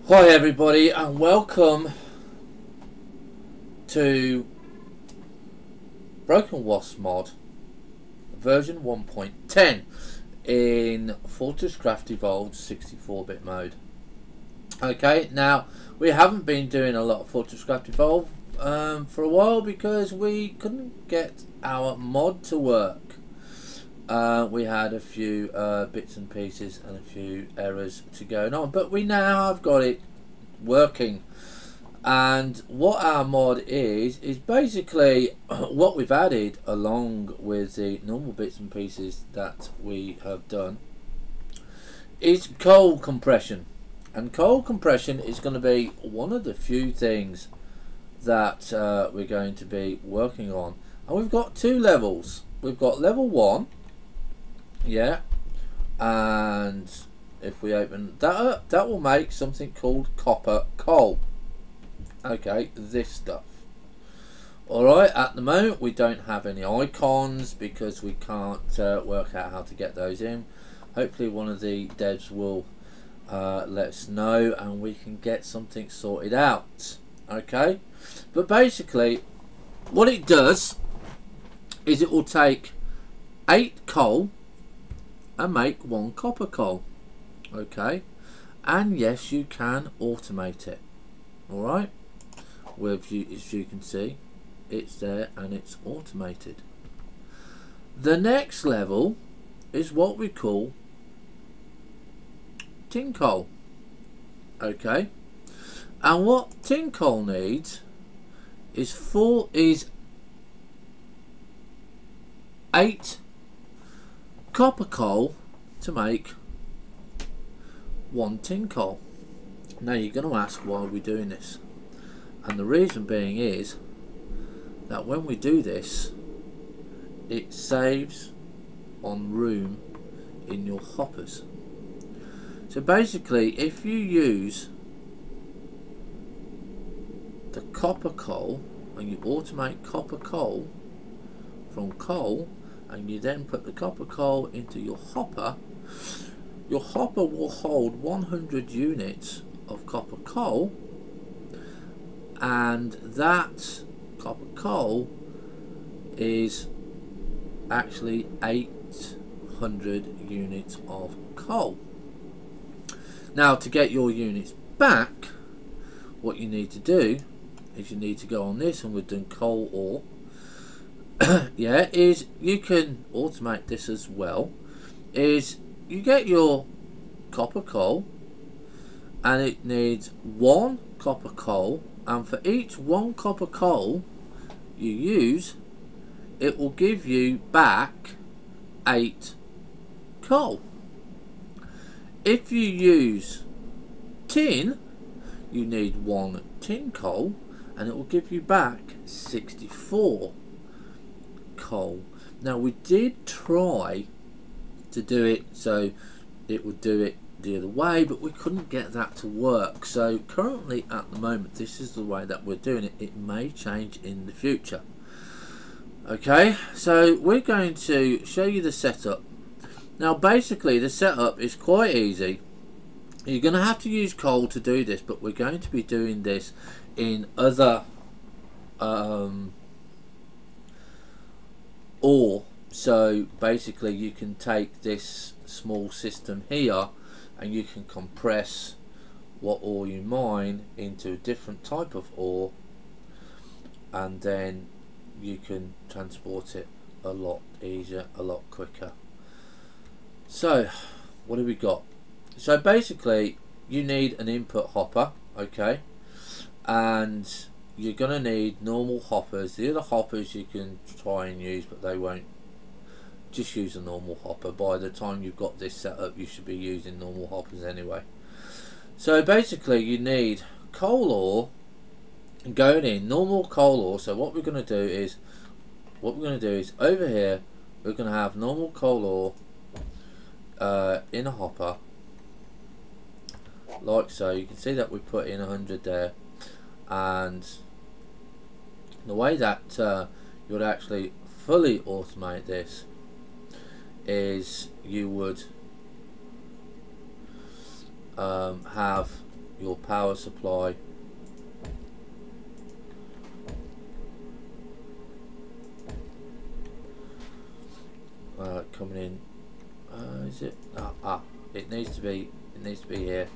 Hi everybody and welcome to Broken Wasp mod version 1.10 in Fortresscraft Evolved 64-bit mode. Okay, now we haven't been doing a lot of Fortresscraft Evolved for a while because we couldn't get our mod to work. We had a few bits and pieces and a few errors to going on, but we now have got it working. And what our mod is basically what we've added along with the normal bits and pieces that we have done is coal compression. And coal compression is going to be one of the few things that we're going to be working on. And we've got two levels. We've got level 1, yeah, and if we open that up, that will make something called copper coal. Okay, this stuff. Alright, at the moment we don't have any icons because we can't work out how to get those in. Hopefully one of the devs will let us know and we can get something sorted out. Okay, but basically what it does is it will take 8 coal and make 1 copper coal. Okay, and yes, you can automate it. Alright, as you can see, it's there and it's automated. The next level is what we call tin coal. Okay, and what tin coal needs is 8 copper coal to make 1 tin coal. Now you're going to ask, why are we doing this? And the reason being is that when we do this, it saves on room in your hoppers. So basically, if you use the copper coal and you automate copper coal from coal, and you then put the copper coal into your hopper will hold 100 units of copper coal, and that copper coal is actually 800 units of coal. Now to get your units back, what you need to do is you need to go on this, and we've done coal ore. Yeah, is you can automate this as well. Is you get your copper coal and it needs 1 copper coal, and for each 1 copper coal you use, it will give you back 8 coal. If you use tin, you need 1 tin coal and it will give you back 64 coal. Now we did try to do it so it would do it the other way, but we couldn't get that to work. So currently at the moment this is the way that we're doing it. It may change in the future. Okay, so we're going to show you the setup. Now basically the setup is quite easy. You're going to have to use coal to do this, but we're going to be doing this in other ore. So basically you can take this small system here and you can compress what ore you mine into a different type of ore, and then you can transport it a lot easier, a lot quicker. So what do we got? So basically you need an input hopper, okay, and you're gonna need normal hoppers. The other hoppers you can try and use, but they won't. Just use a normal hopper. By the time you've got this set up, you should be using normal hoppers anyway. So basically you need coal ore going in, normal coal ore. So what we're going to do is over here we're going to have normal coal ore in a hopper like so. You can see that we put in 100 there, and the way that you would actually fully automate this is you would have your power supply coming in. Is it? It needs to be here.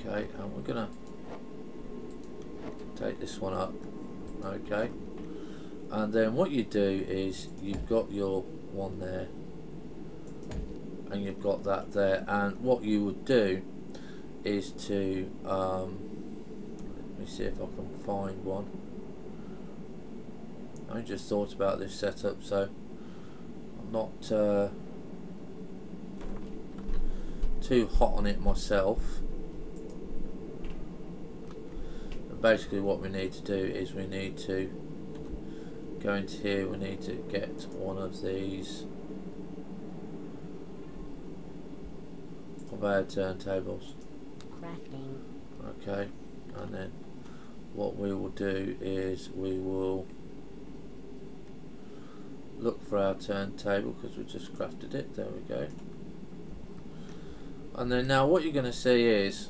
Okay, and we're gonna take this one up. Okay, and then what you do is you've got your one there, and you've got that there, and what you would do is to let me see if I can find one. I just thought about this setup, so I'm not too hot on it myself. And basically what we need to do is we need to go into here, we need to get one of these of our turntables. Crafting. Okay, and then what we will do is we will look for our turntable because we just crafted it. There we go. And then now what you're going to see is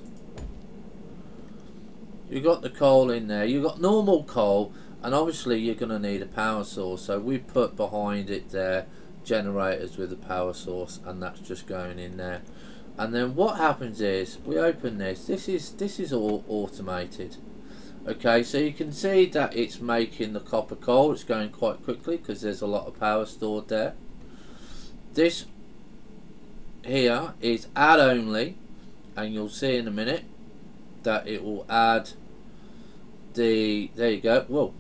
you've got the coal in there, you've got normal coal, and obviously you're going to need a power source, so we put behind it there generators with a power source, and that's just going in there. And then what happens is we open this. This is all automated. Okay, so you can see that it's making the copper coal. It's going quite quickly because there's a lot of power stored there. This here is add only, and you'll see in a minute that it will add the, there you go. Whoa,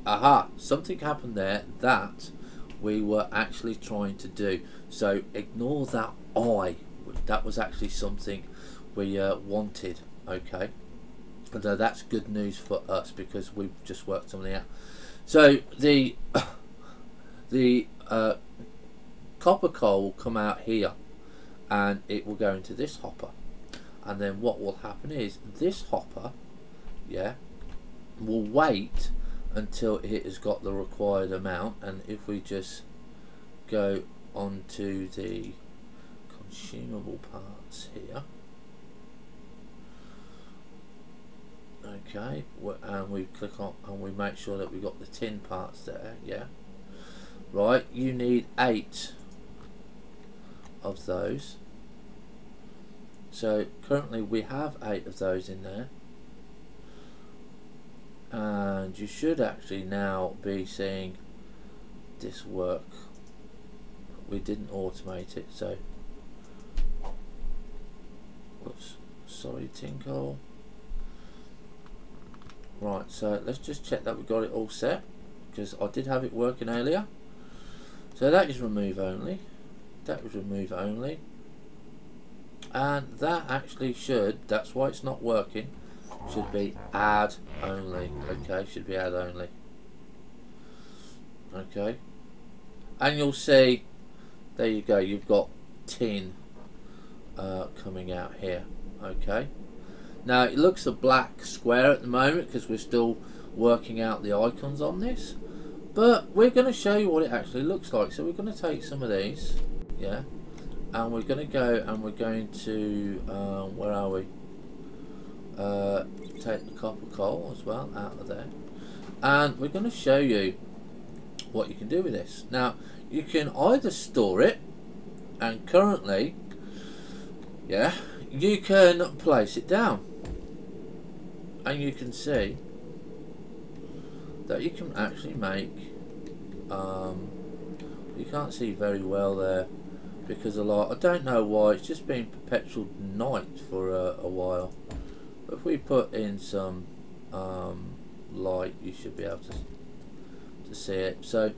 aha, something happened there that we were actually trying to do, so ignore that I. That was actually something we wanted. Okay, although that's good news for us because we've just worked something out. So the copper coal will come out here and it will go into this hopper, and then what will happen is this hopper, yeah, will wait until it has got the required amount. And if we just go onto the consumable parts here, okay, and we click on and we make sure that we got the tin parts there, yeah, right, you need 8 of those. So currently we have 8 of those in there, and you should actually now be seeing this work. We didn't automate it, so whoops, sorry, tin coal. Right, so let's just check that we got it all set, because I did have it working earlier. So that is remove only, that was remove only, and that actually should, that's why it's not working, should be add only. Okay, should be add only. Okay, and you'll see, there you go, you've got tin coming out here. Okay, now it looks a black square at the moment because we're still working out the icons on this, but we're going to show you what it actually looks like. So we're going to take some of these, yeah, and we're going to go and we're going to where are we, take the copper coal as well out of there, and we're going to show you what you can do with this. Now you can either store it, and currently, yeah, you can place it down, and you can see that you can actually make you can't see very well there because a lot, I don't know why, it's just been perpetual night for a while, but if we put in some light you should be able to see it. So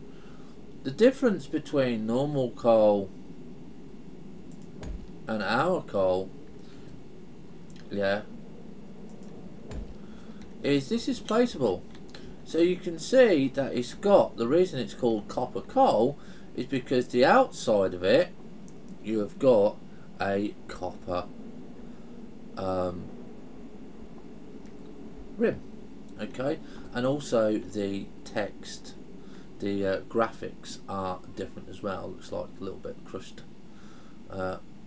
the difference between normal coal and our coal, yeah, is this is placeable. So you can see that it's got, the reason it's called copper coal is because the outside of it you have got a copper rim, okay, and also the text, the graphics are different as well. Looks like a little bit of crushed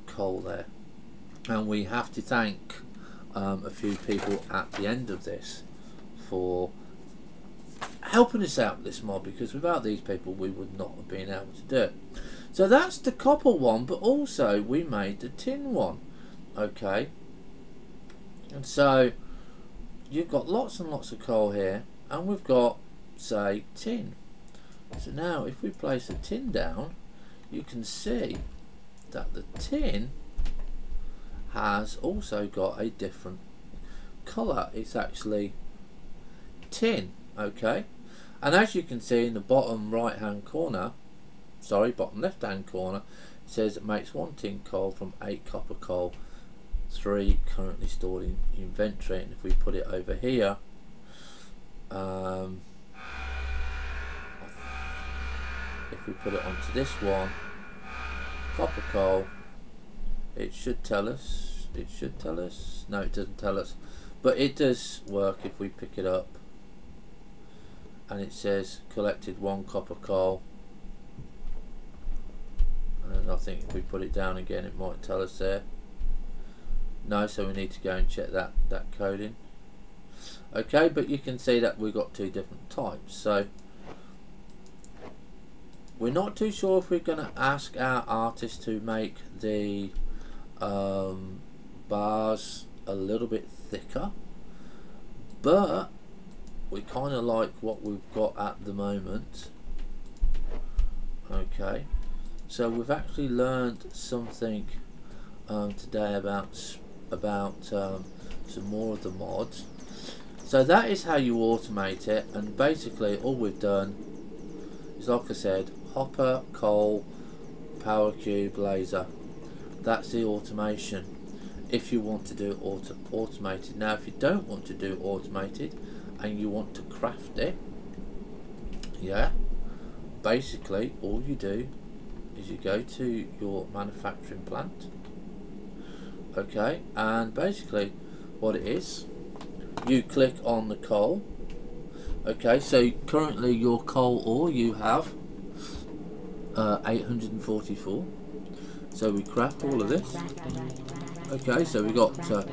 coal there. and we have to thank a few people at the end of this for helping us out with this mod, because without these people we would not have been able to do it. So that's the copper one, but also we made the tin one. Okay, and so you've got lots and lots of coal here, and we've got, say, tin. So now if we place the tin down, you can see that the tin has also got a different colour. It's actually tin. Okay, and as you can see in the bottom right hand corner, sorry, bottom left hand corner, it says it makes 1 tin coal from 8 copper coal, 3 currently stored in inventory. And if we put it over here, if we put it onto this one, copper coal, it should tell us, no, it doesn't tell us, but it does work if we pick it up, and it says collected 1 copper coal, and I think if we put it down again it might tell us there. No, so we need to go and check that coding. Okay, but you can see that we've got 2 different types. So we're not too sure if we're going to ask our artist to make the bars a little bit thicker, but we kind of like what we've got at the moment. Okay, so we've actually learned something today about some more of the mods. So that is how you automate it, and basically all we've done is, like I said, hopper, coal, power cube, laser. That's the automation if you want to do it automated. Now if you don't want to do automated and you want to craft it, yeah, basically all you do is you go to your manufacturing plant. Okay, and basically what it is, you click on the coal. Okay, so currently your coal ore you have 844, so we craft all of this. Okay, so we got a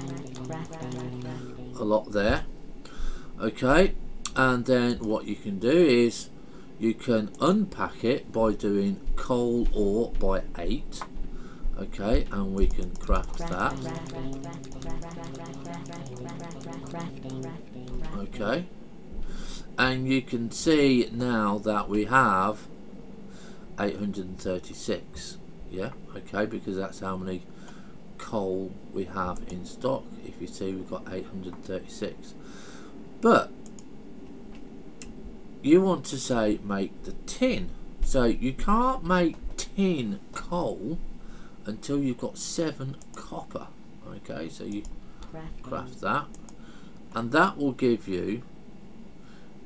lot there. Okay, and then what you can do is you can unpack it by doing coal ore by 8. Okay, and we can craft that. Okay, and you can see now that we have 836. Yeah, okay, because that's how many coal we have in stock. If you see, we've got 836. But you want to say make the tin, so you can't make tin coal until you've got 7 copper. Okay, so you craft that, and that will give you,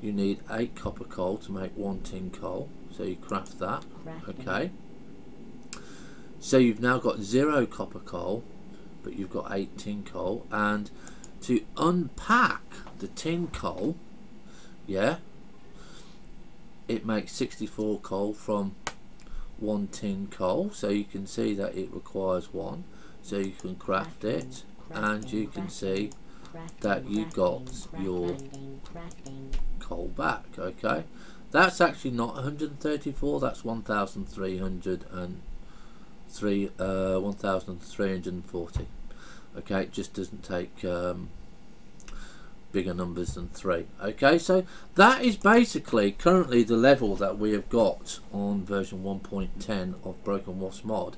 you need 8 copper coal to make 1 tin coal, so you craft that. Okay, so you've now got 0 copper coal, but you've got 8 tin coal. And to unpack the tin coal, yeah, it makes 64 coal from 1 tin coal, so you can see that it requires 1, so you can craft it, and you can see that you got your coal back. Okay, that's actually not 134, that's 1340. Okay, it just doesn't take bigger numbers than 3. Okay, so that is basically currently the level that we have got on version 1.10 of Broken Wasp mod,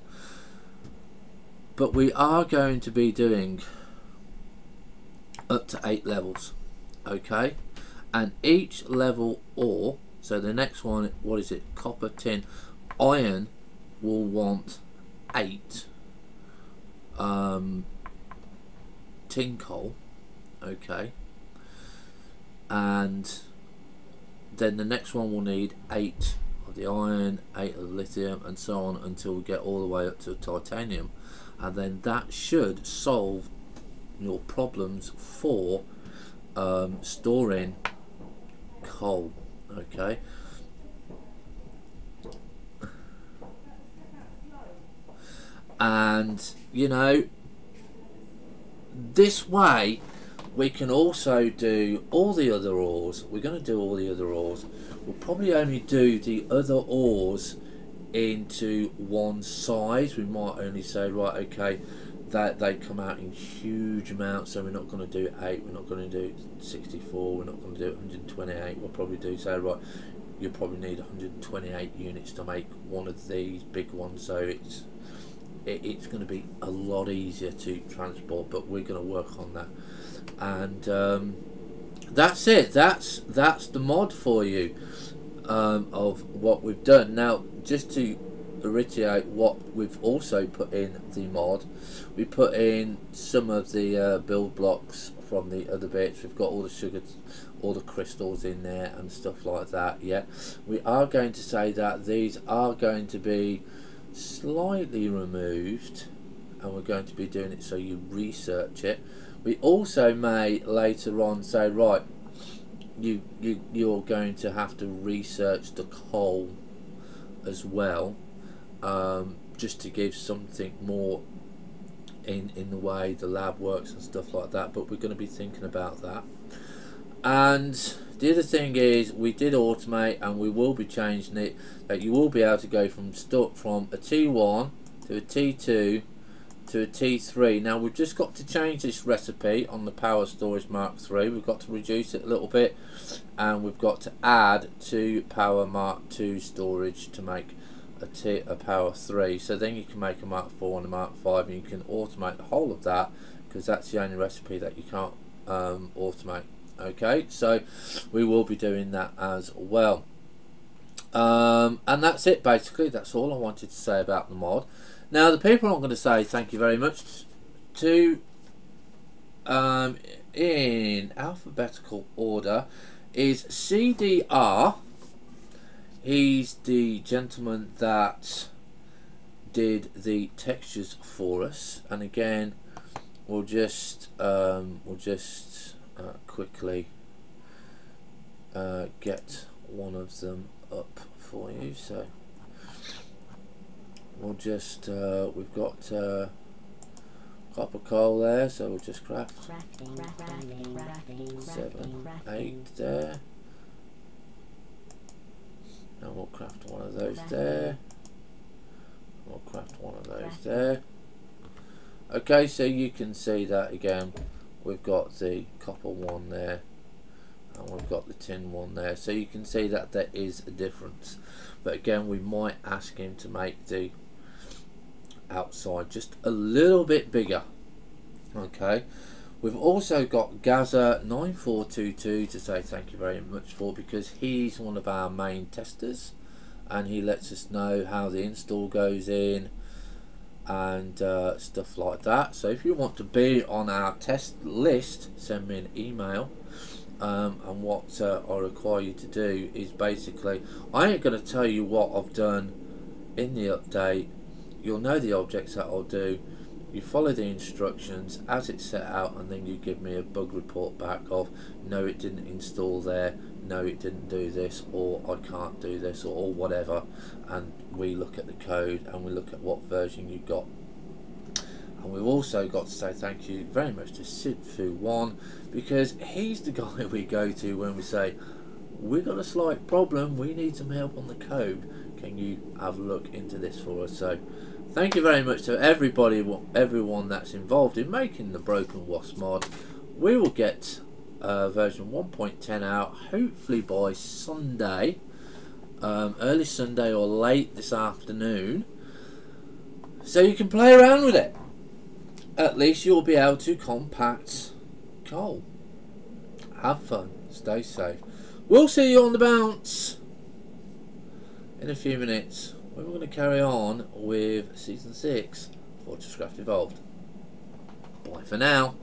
but we are going to be doing up to 8 levels. Okay, and each level ore, so the next one, what is it, copper, tin, iron, will want 8 tin coal. Okay, and then the next one will need 8 of the iron, 8 of the lithium, and so on until we get all the way up to titanium, and then that should solve your problems for storing coal. Okay, and you know, this way we can also do all the other ores. We're going to do all the other ores. We'll probably only do the other ores into one size. We might only say, right, okay, that they come out in huge amounts, so we're not going to do 8, we're not going to do 64, we're not going to do 128. We'll probably do, say, right, you probably need 128 units to make one of these big ones, so it's going to be a lot easier to transport, but we're going to work on that. And that's it. That's the mod for you, of what we've done. Now, just to reiterate what we've also put in the mod, we put in some of the build blocks from the other bits. We've got all the sugar, all the crystals in there and stuff like that. Yeah, we are going to say that these are going to be slightly removed, and we're going to be doing it so you research it. We also may later on say, right, you're going to have to research the coal as well, just to give something more in the way the lab works and stuff like that, but we're going to be thinking about that. And the other thing is, we did automate, and we will be changing it, that you will be able to go from a T1 to a T2 to a T3. Now we've just got to change this recipe on the Power Storage Mark III. We've got to reduce it a little bit, and we've got to add 2 Power Mark II storage to make a Power 3. So then you can make a Mark 4 and a Mark 5, and you can automate the whole of that, because that's the only recipe that you can't automate. Okay, so we will be doing that as well. And that's it, basically. That's all I wanted to say about the mod. Now, the people I'm going to say thank you very much to, in alphabetical order, is CDR. He's the gentleman that did the textures for us, and again, we'll just quickly get one of them up for you. So we'll just we've got copper coal there, so we'll just craft 7, 8 there, and we'll craft one of those there, we'll craft one of those there. Okay, so you can see that again, we've got the copper one there, and we've got the tin one there, so you can see that there is a difference. But again, we might ask him to make the outside just a little bit bigger. Okay, we've also got Gaza 9422 to say thank you very much for, because he's one of our main testers, and he lets us know how the install goes in and stuff like that. So if you want to be on our test list, send me an email. And what I require you to do is, basically, I ain't going to tell you what I've done in the update. You'll know the objects that I'll do. You follow the instructions as it's set out, and then you give me a bug report back of, no, it didn't install there, no, it didn't do this, or I can't do this, or whatever. And we look at the code, and we look at what version you got. And we've also got to say thank you very much to Sidfu1, because he's the guy we go to when we say, we've got a slight problem, we need some help on the code, can you have a look into this for us? So thank you very much to everyone that's involved in making the Broken Wasp mod. We will get version 1.10 out hopefully by Sunday, early Sunday or late this afternoon, so you can play around with it. At least you'll be able to compact coal. Have fun, stay safe. We'll see you on the bounce in a few minutes, when we're going to carry on with Season 6 Fortresscraft Evolved. Bye for now.